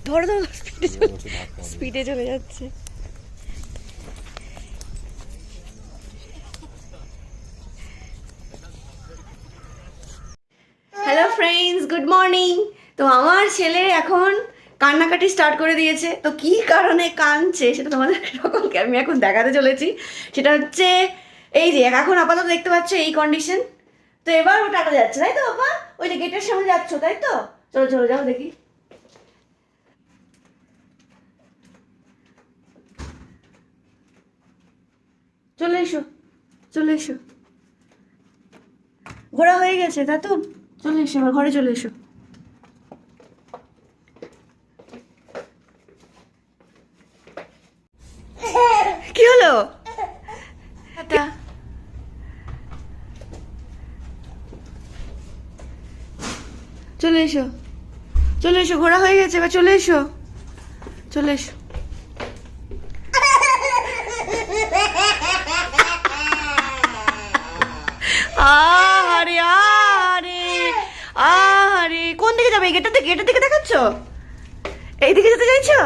ধরো ধরো, স্পিডে চলে যাচ্ছে। Hello friends, good morning. তো আমার ছেলে এখন কান্নাকাটি স্টার্ট করে দিয়েছে। তো কি কারণে কাঁদছে সেটা তোমাদের সকলকে আমি এখন দেখাতে চলেছি। সেটা হচ্ছে এই যে এখন আপাতত দেখতে পাচ্ছ এই কন্ডিশন। তো এবার ও টাটা যাচ্ছে, তাই তো বাবা? ওই যে গেটের সামনে যাচ্ছ, তাই তো? চলো চলো যাও দেখি। চলে এসো, চলে এসো। ঘোরা হয়ে গেছে, তাই তো? চলে এসো, এবার ঘরে চলে এসো। কি হলো? চলে এসো, চলে এসো, ঘোরা হয়ে গেছে, এবার চলে এসো, চলে এসো। আরে আরে আরে, কোন দিকে যাবে? গেটের দিকে, গেটের দিকে দেখাচ্ছ? এই দিকে যেতে চাইছো?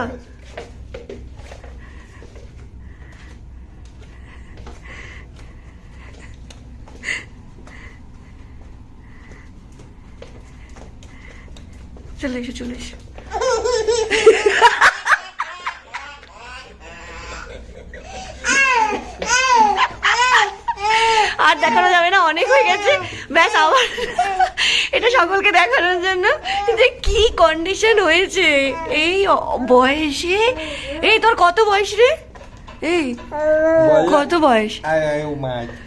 চলে এসো, চলে এসো। আর দেখানো যাবে না, অনেক হয়ে গেছে, ব্যাস। আবার এটা সকলকে দেখানোর জন্য যে কি কন্ডিশন হয়েছে এই বয়সে। এই তোর কত বয়স রে? এই কত বয়স?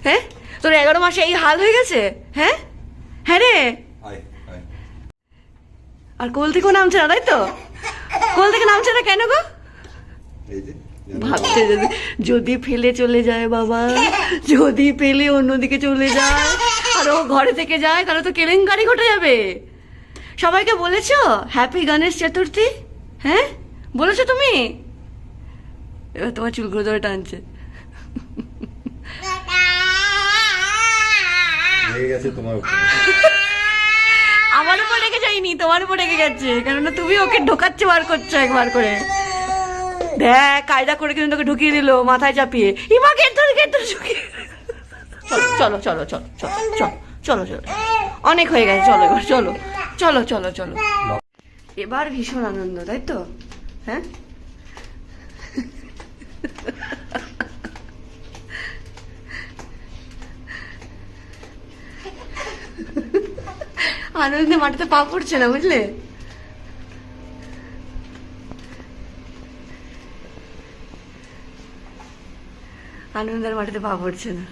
হ্যাঁ, তোর 11 মাসে এই হাল হয়ে গেছে? হ্যাঁ হ্যাঁ রে। আর কোল থেকেও নামছে না, তাই তো? কোল থেকে নামছে না কেন গো? ভাবছে যদি ফেলে চলে যায় বাবা, যদি ফেলে অন্যদিকে চলে যায় আর ও ঘরে থেকে যায় তাহলে তো কেলেঙ্কারি ঘটে যাবে। সবাইকে বলেছো হ্যাপি গণেশ চতুর্থী? হ্যাঁ বলেছো তুমি? এবার তোমার চুলগুলো ধরে টানছে। আমার উপর রেখে যাইনি, তোমার উপর রেখে গেছে, কেননা তুমি ওকে ঢোকাচ্ছে, বার করছো একবার করে। দেখ কায়দা করে কিন্তু তোকে ঢুকিয়ে দিল মাথায় চাপিয়ে। ইমা গেট ধরে, গেট ধরে ঢুকিয়ে। চলো চলো চলো চলো চলো চলো চলো, অনেক হয়ে গেছে, চলো এবার চলো চলো চলো চলো। এবার ভীষণ আনন্দ, তাই তো? হ্যাঁ, আনন্দে মাটিতে পা পড়ছে না, বুঝলে? আনন্দের মাটিতে পা পড়ছে না।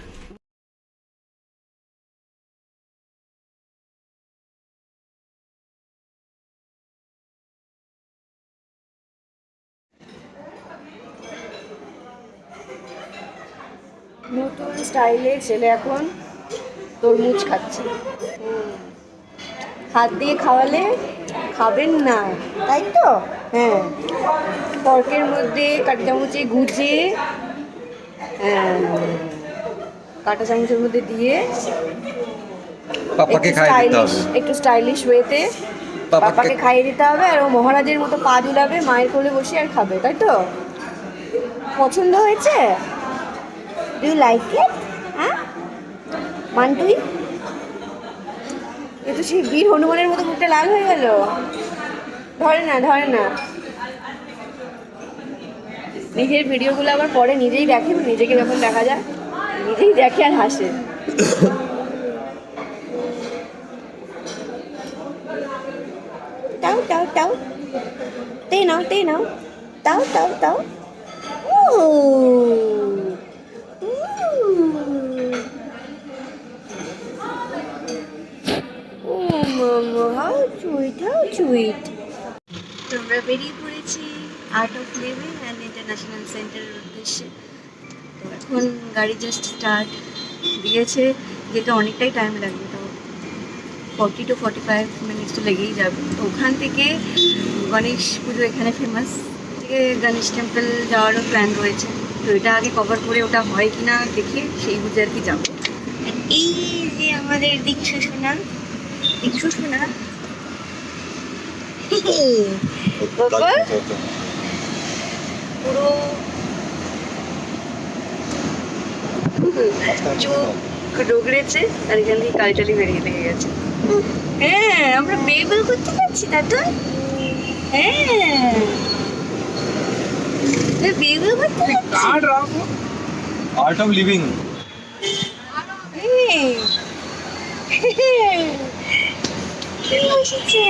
নতুন স্টাইলে ছেলে এখন তরমুজ খাচ্ছে। হাত দিয়ে খাওয়ালে খাবেন না, তাই তো? হ্যাঁ, তর্কের মধ্যে কাঁটা চামচে গুজে, কাঁটা চামচের মধ্যে দিয়ে একটু স্টাইলিশ ওয়েতে পাপাকে খাইয়ে দিতে হবে। আর ও মহারাজের মতো পা ঝুলাবে, মায়ের কোলে বসে আর খাবে, তাই তো? পছন্দ হয়েছে? Do you like it? হ্যাঁ মান্টুই, এ তো সেই বীর হনুমানের মতো মুখটা লাল হয়ে গেল। ধরে না, ধরে না। নিজের ভিডিওগুলো আবার পরে নিজেই দেখে, নিজেকে যখন দেখা যায় নিজেই দেখে আর হাসে। তাও তাও তাও, তে নাও, তে নাও, তাও তাও তাও। How sweet, how sweet. আমরা বেরিয়ে পড়েছি art of living and international সেন্টারের উদ্দেশ্যে। তো এখন গাড়ি জাস্ট স্টার্ট দিয়েছে, যেটা অনেকটাই টাইম লাগবে, তো 40 to 45 মিনিটস তো লেগেই যাবে। তো ওখান থেকে গণেশ পুজো এখানে ফেমাস, থেকে গণেশ টেম্পল যাওয়ারও প্ল্যান রয়েছে। তো এটা আগে কভার করে ওটা হয় কিনা দেখে সেই বুঝে আর কি যাবো। এই যে আমাদের দীক্ষু সোনা, দীক্ষু সোনা বাবা পুরো চোখ ডগড়েছে আর এখান থেকে কালিটালি বেরিয়ে লেগে গেছে। হ্যাঁ আমরা বেবল করতে পারছি দাদু। হ্যাঁ বেবল করতে পারছি। Art of living. বসেছে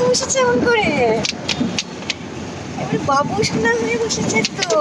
বসেছে এমন করে, এবার বাবু সোনা হয়ে বসেছে তো।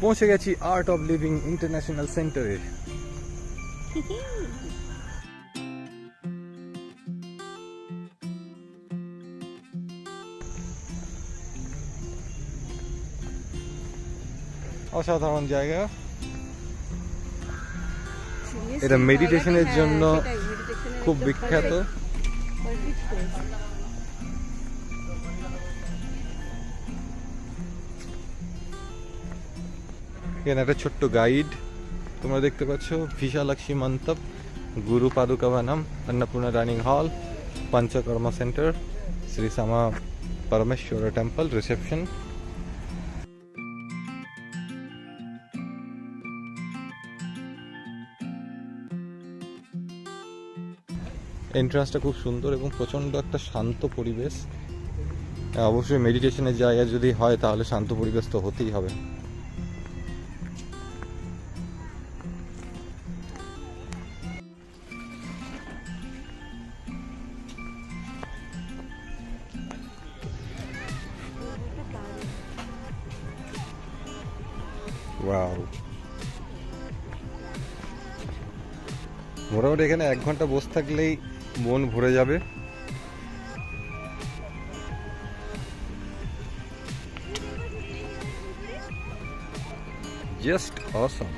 পৌঁছে গেছি আর্ট অফ লিভিং ইন্টারন্যাশনাল সেন্টারে। অসাধারণ জায়গা। এটা মেডিটেশনের জন্য খুব বিখ্যাত। এখানে একটা ছোট্ট গাইড তোমরা দেখতে পাচ্ছ, ভিশালাক্ষী মন্তপ, গুরু পাদুকা বনম, Annapurna dining hall, Panchakarma centre, Shri শ্যামা পরমেশ্বর টেম্পল, রিসেপশন। এন্ট্রান্সটা খুব সুন্দর এবং প্রচন্ড একটা শান্ত পরিবেশ। অবশ্যই মেডিটেশনের জায়গা যদি হয় তাহলে শান্ত পরিবেশ তো হতেই হবে। মোটামুটি এখানে 1 ঘন্টা বসে থাকলেই মন ভরে যাবে। জাস্ট অসম।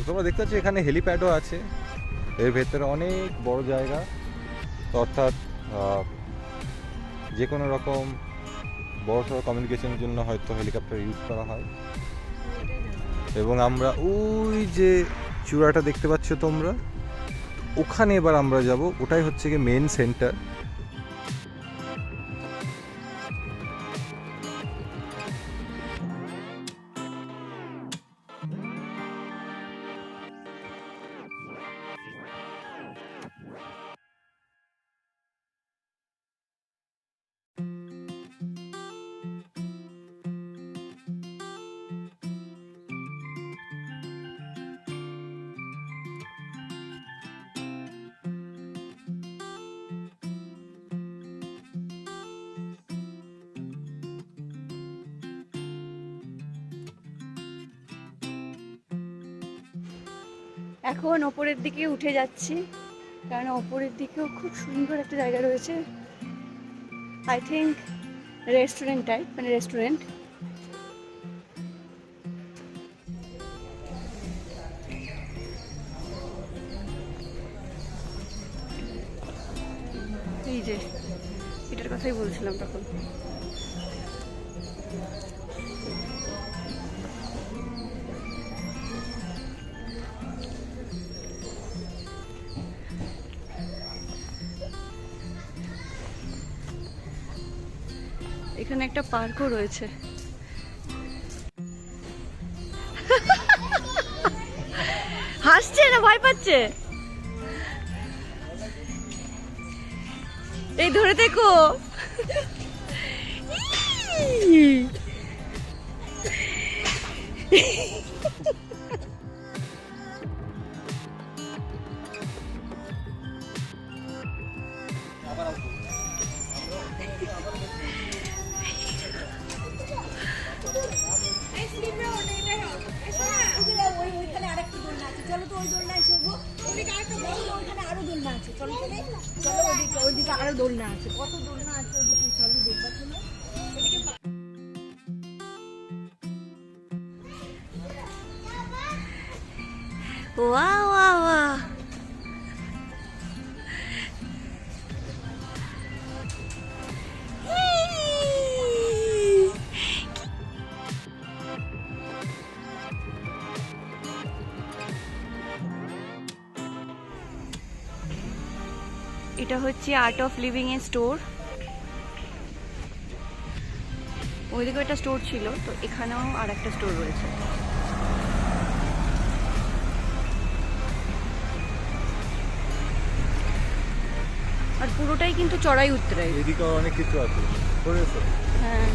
তোমরা দেখতে পাচ্ছ এখানে হেলিপ্যাডও আছে। এর ভেতরে অনেক বড় জায়গা, অর্থাৎ যে কোনো রকম বড় সড়ো কমিউনিকেশনের জন্য হয়তো হেলিকপ্টার ইউজ করা হয়। এবং আমরা ওই যে চূড়াটা দেখতে পাচ্ছ তোমরা, ওখানে এবার আমরা যাব। ওটাই হচ্ছে গিয়ে মেন সেন্টার। এখন ওপরের দিকে উঠে যাচ্ছি, কারণ ওপরের দিকেও খুব সুন্দর একটা জায়গা রয়েছে। আই থিঙ্ক রেস্টুরেন্ট টাইপ, মানে রেস্টুরেন্ট। যে এটার কথাই বলছিলাম তখন। এখানে একটা পার্কও রয়েছে। হাসছে না ভয় পাচ্ছে? এই ধরে থেকো। আরো দোলনা আছে, কত দোলনা আছে ওদিকে, চলো দেখবা। চলো ওয়াও ওয়াও ওয়াও। এটা হচ্ছে আর্ট অফ লিভিং এর স্টোর। ওইদিকে একটা স্টোর ছিল, তো এখানেও আর একটা স্টোর রয়েছে। আর পুরোটাই কিন্তু চড়াই উতরাই। এদিকে অনেক কিছু আছে। হ্যাঁ,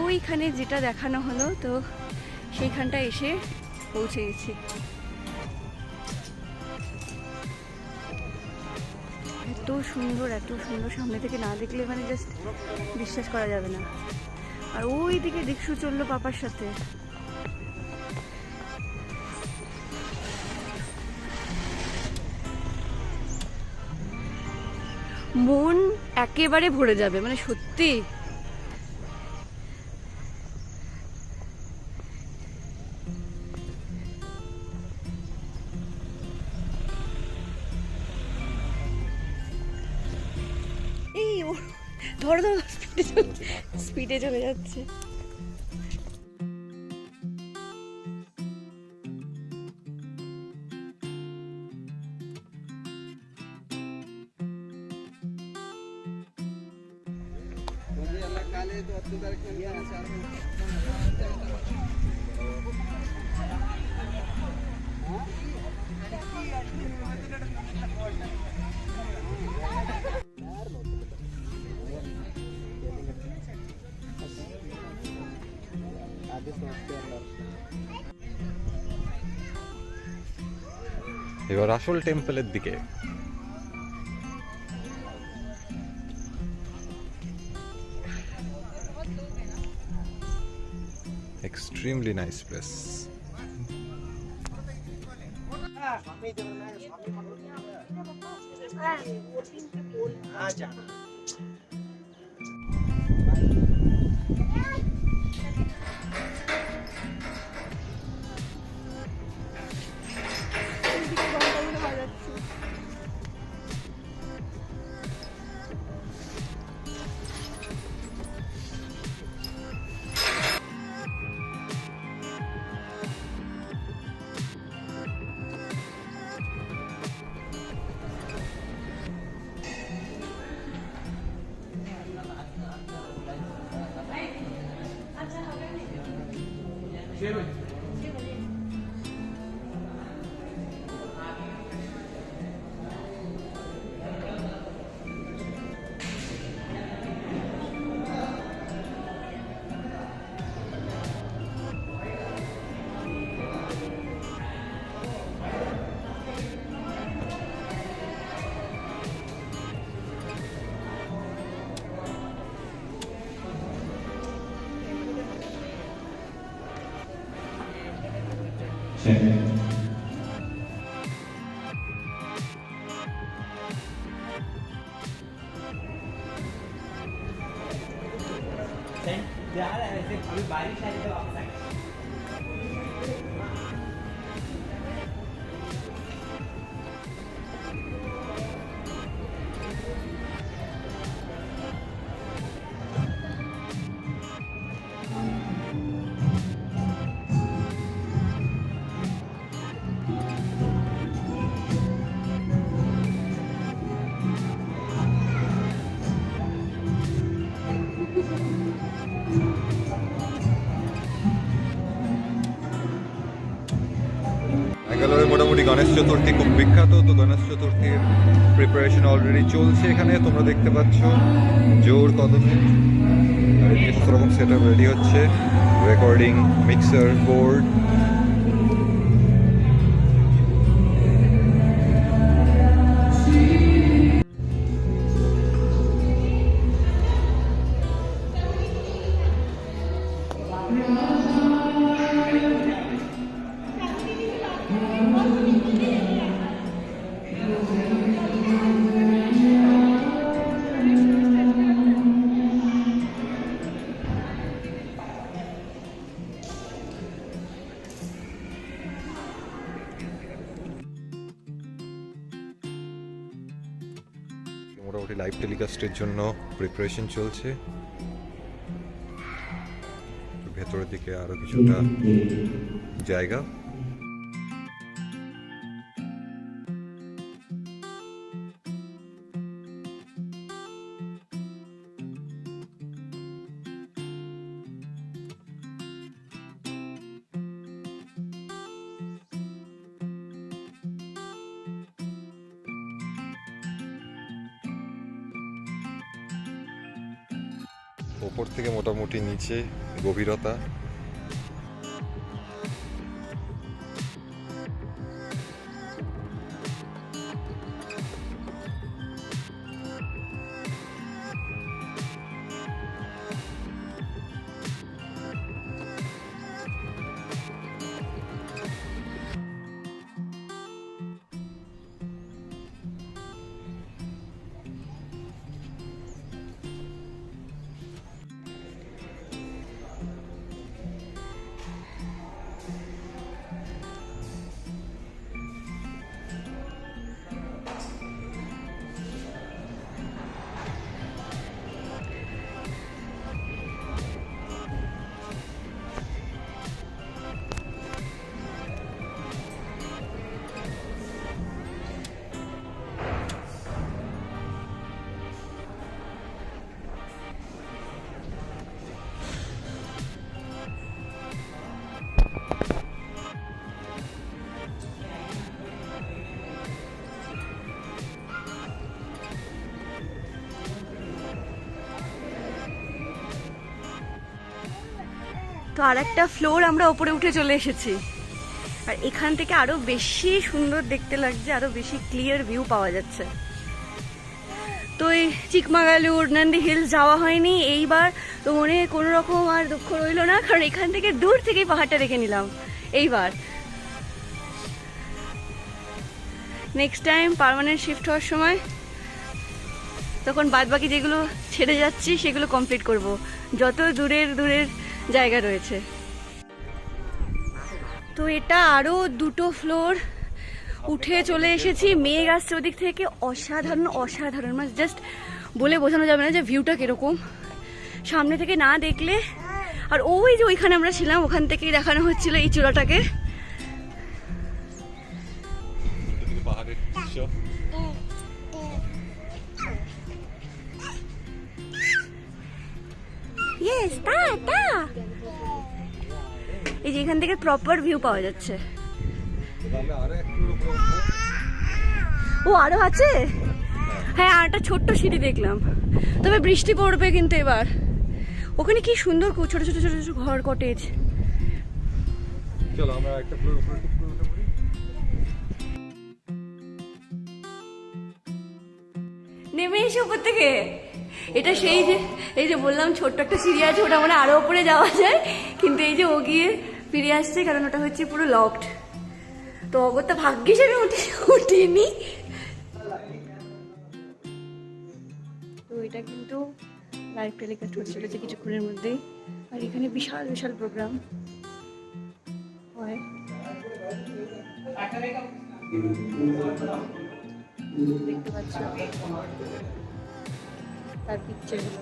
ওইখানে যেটা দেখানো হলো, তো সেইখানটা এসে পৌঁছে গেছি। এত সুন্দর, এত সুন্দর, সামনে থেকে না দেখলে মানে জাস্ট বিশ্বাস করা যাবে না। আর ওই দিকে দেখছু চললো পাপার সাথে। মন একেবারে ভরে যাবে, মানে সত্যি। এই ধরো ধরো, স্পিডে চলে যাচ্ছে। এবার আসল টেম্পলের দিকে। Extremely nice place. अभी बारिश आई तो आप মোটামুটি গণেশ চতুর্থী খুব বিখ্যাত, তো গণেশ চতুর্থীর প্রিপারেশন অলরেডি চলছে এখানে, তোমরা দেখতে পাচ্ছ জোর কদমে। আর এদিকে সব রকম সেট আপ রেডি হচ্ছে, রেকর্ডিং, মিক্সার, বোর্ড। মোটামুটি লাইভ টেলিকাস্টের জন্য প্রিপারেশন চলছে। ভেতরের দিকে আরো কিছুটা জায়গা। ওপর থেকে মোটামুটি নিচে গভীরতা। তো আর একটা ফ্লোর আমরা ওপরে উঠে চলে এসেছি, আর এখান থেকে আরো বেশি সুন্দর দেখতে লাগছে, আরো বেশি ক্লিয়ার ভিউ পাওয়া যাচ্ছে। তো এই চিকমাগালুর, নন্দী হিলস যাওয়া হয়নি এইবার, তো মনে কোনো রকম আর দুঃখ রইল না, কারণ এখান থেকে দূর থেকেই পাহাড়টা দেখে নিলাম এইবার। নেক্সট টাইম পার্মানেন্ট শিফট হওয়ার সময় তখন বাদবাকি যেগুলো ছেড়ে যাচ্ছি সেগুলো কমপ্লিট করব, যত দূরের দূরের জায়গা রয়েছে। তো এটা আরো দুটো ফ্লোর উঠে চলে এসেছি, মেঘ আসছে ওদিক থেকে, অসাধারণ অসাধারণ, মানে জাস্ট বলে বোঝানো যাবে না যে ভিউটা কিরকম সামনে থেকে না দেখলে। আর ওই যে ওইখানে আমরা ছিলাম, ওখান থেকেই দেখানো হচ্ছিল এই চূড়াটাকে। পাহাড়ের দৃশ্য। ইয়েস, তা এই যে এখান থেকে প্রপার ভিউ পাওয়া যাচ্ছে। ও আরো আছে, হ্যাঁ আর একটা ছোট্ট সিঁড়ি দেখলাম, তবে বৃষ্টি পড়বে কিন্তু এবার। ওখানে কি সুন্দর ছোট ছোট ছোট ছোট ঘর, কটেজ। চলো আমরা একটা ফ্লোর উপরে টুক করে উঠে পড়ি। নেমে এসে উপর থেকে, এটা সেই যে এই যে বললাম ছোট্ট একটা সিঁড়ি আছে, ওটা মানে আরো উপরে যাওয়া যায়, কিন্তু এই যে ও গিয়ে ফিরে আসছে কারণ ওটা হচ্ছে পুরো লকড। তো অগত্যা ভাগ্যিস আমি উঠিনি। তো এটা কিন্তু লাইভ টেলিকাস্ট হতে চলেছে কিছুক্ষণের মধ্যেই, আর এখানে বিশাল বিশাল প্রোগ্রাম হয়। দেখতে পাচ্ছ তার পিকচারগুলো।